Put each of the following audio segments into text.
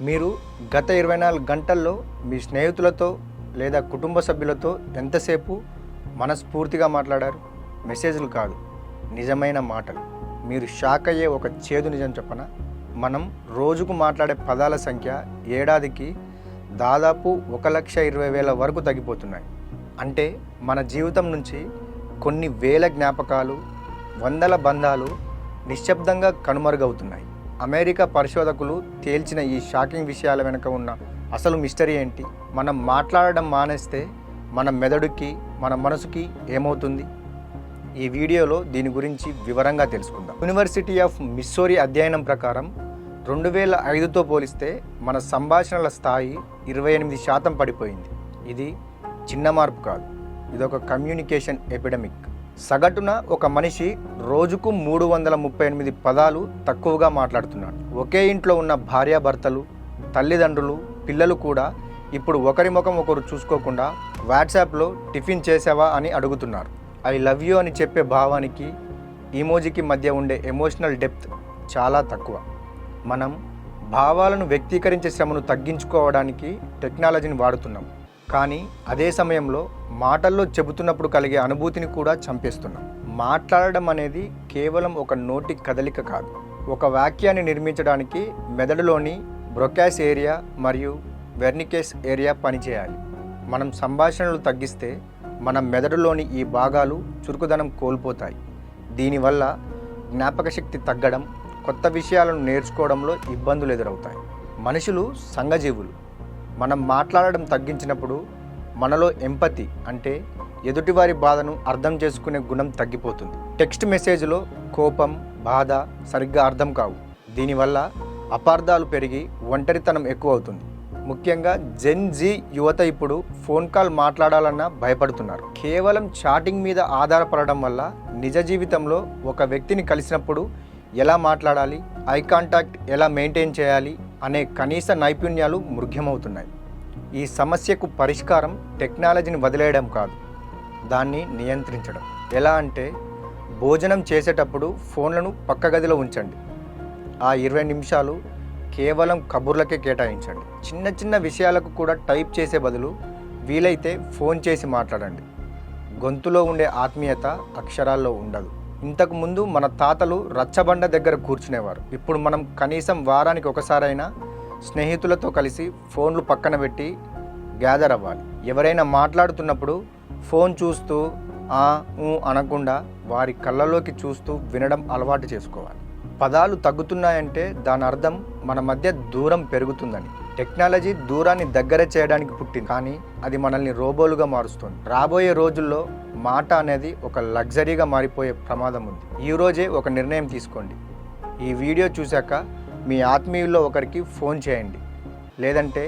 మీరు గత 24 గంటల్లో మీ స్నేహితులతో లేదా కుటుంబ సభ్యులతో ఎంతసేపు మనస్ఫూర్తిగా మాట్లాడారు? మెసేజ్లు కాదు, నిజమైన మాటలు. మీరు షాక్ అయ్యే ఒక చేదు నిజం చెప్పనా? మనం రోజుకు మాట్లాడే పదాల సంఖ్య ఏడాదికి దాదాపు 1,20,000 వరకు తగ్గిపోతున్నాయి. అంటే మన జీవితం నుంచి కొన్ని వేల జ్ఞాపకాలు, వందల బంధాలు నిశ్శబ్దంగా కనుమరుగవుతున్నాయి. అమెరికా పరిశోధకులు తేల్చిన ఈ షాకింగ్ విషయాల వెనుక ఉన్న అసలు మిస్టరీ ఏంటి? మనం మాట్లాడడం మానేస్తే మన మెదడుకి, మన మనసుకి ఏమవుతుంది? ఈ వీడియోలో దీని గురించి వివరంగా తెలుసుకుందాం. యూనివర్సిటీ ఆఫ్ మిస్సోరీ అధ్యయనం ప్రకారం 2005తో పోలిస్తే మన సంభాషణల స్థాయి 28% పడిపోయింది. ఇది చిన్న మార్పు కాదు, ఇదొక కమ్యూనికేషన్ ఎపిడమిక్. సగటున ఒక మనిషి రోజుకు 338 పదాలు తక్కువగా మాట్లాడుతున్నాడు. ఒకే ఇంట్లో ఉన్న భార్యాభర్తలు, తల్లిదండ్రులు, పిల్లలు కూడా ఇప్పుడు ఒకరి ముఖం ఒకరు చూసుకోకుండా వాట్సాప్లో టిఫిన్ చేసావా అని అడుగుతున్నారు. ఐ లవ్ యూ అని చెప్పే భావానికి, ఈమోజీకి మధ్య ఉండే ఎమోషనల్ డెప్త్ చాలా తక్కువ. మనం భావాలను వ్యక్తీకరించే శ్రమను తగ్గించుకోవడానికి టెక్నాలజీని వాడుతున్నాం, కానీ అదే సమయంలో మాటల్లో చెబుతున్నప్పుడు కలిగే అనుభూతిని కూడా చంపేస్తున్నాం. మాట్లాడడం అనేది కేవలం ఒక నోటి కదలిక కాదు. ఒక వాక్యాన్ని నిర్మించడానికి మెదడులోని బ్రొకాస్ ఏరియా మరియు వెర్నికేస్ ఏరియా పనిచేయాలి. మనం సంభాషణలు తగ్గిస్తే మన మెదడులోని ఈ భాగాలు చురుకుదనం కోల్పోతాయి. దీనివల్ల జ్ఞాపకశక్తి తగ్గడం, కొత్త విషయాలను నేర్చుకోవడంలో ఇబ్బందులు ఎదురవుతాయి. మనుషులు సంఘజీవులు. మనం మాట్లాడడం తగ్గించినప్పుడు మనలో ఎంపతి, అంటే ఎదుటివారి బాధను అర్థం చేసుకునే గుణం తగ్గిపోతుంది. టెక్స్ట్ మెసేజ్లో కోపం, బాధ సరిగ్గా అర్థం కావు. దీనివల్ల అపార్థాలు పెరిగి ఒంటరితనం ఎక్కువ అవుతుంది. ముఖ్యంగా జెన్ జీ యువత ఇప్పుడు ఫోన్ కాల్ మాట్లాడాలన్నా భయపడుతున్నారు. కేవలం చాటింగ్ మీద ఆధారపడడం వల్ల నిజ జీవితంలో ఒక వ్యక్తిని కలిసినప్పుడు ఎలా మాట్లాడాలి, ఐ కాంటాక్ట్ ఎలా మెయింటైన్ చేయాలి అనే కనీస నైపుణ్యాలు మృగ్యమవుతున్నాయి. ఈ సమస్యకు పరిష్కారం టెక్నాలజీని వదిలేయడం కాదు, దాన్ని నియంత్రించడం. ఎలా అంటే, భోజనం చేసేటప్పుడు ఫోన్లను పక్క గదిలో ఉంచండి. ఆ 20 నిమిషాలు కేవలం కబుర్లకే కేటాయించండి. చిన్న చిన్న విషయాలకు కూడా టైప్ చేసే బదులు వీలైతే ఫోన్ చేసి మాట్లాడండి. గొంతులో ఉండే ఆత్మీయత అక్షరాల్లో ఉండదు. ఇంతకుముందు మన తాతలు రచ్చబండ దగ్గర కూర్చునేవారు. ఇప్పుడు మనం కనీసం వారానికి ఒకసారైనా స్నేహితులతో కలిసి ఫోన్లు పక్కన పెట్టి గ్యాదర్ అవ్వాలి. ఎవరైనా మాట్లాడుతున్నప్పుడు ఫోన్ చూస్తూ అనకుండా వారి కళ్ళలోకి చూస్తూ వినడం అలవాటు చేసుకోవాలి. పదాలు తగ్గుతున్నాయంటే దాని అర్థం మన మధ్య దూరం పెరుగుతుందని. టెక్నాలజీ దూరాన్ని దగ్గర చేయడానికి పుట్టింది, కానీ అది మనల్ని రోబోలుగా మారుస్తుంది. రాబోయే రోజుల్లో మాట అనేది ఒక లగ్జరీగా మారిపోయే ప్రమాదం ఉంది. ఈ రోజే ఒక నిర్ణయం తీసుకోండి. ఈ వీడియో చూశాక మీ ఆత్మీయుల్లో ఒకరికి ఫోన్ చేయండి, లేదంటే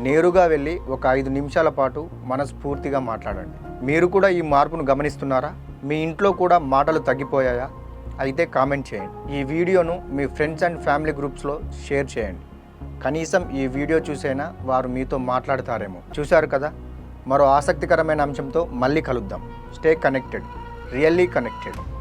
నేరుగా వెళ్ళి ఒక 5 నిమిషాల పాటు మనస్ఫూర్తిగా మాట్లాడండి. మీరు కూడా ఈ మార్పును గమనిస్తున్నారా? మీ ఇంట్లో కూడా మాటలు తగ్గిపోయాయా? అయితే కామెంట్ చేయండి. ఈ వీడియోను మీ ఫ్రెండ్స్ అండ్ ఫ్యామిలీ గ్రూప్స్లో షేర్ చేయండి. కనీసం ఈ వీడియో చూసైనా వారు మీతో మాట్లాడతారేమో. చూశారు కదా, మరో ఆసక్తికరమైన అంశంతో మళ్ళీ కలుద్దాం. Stay connected, really connected.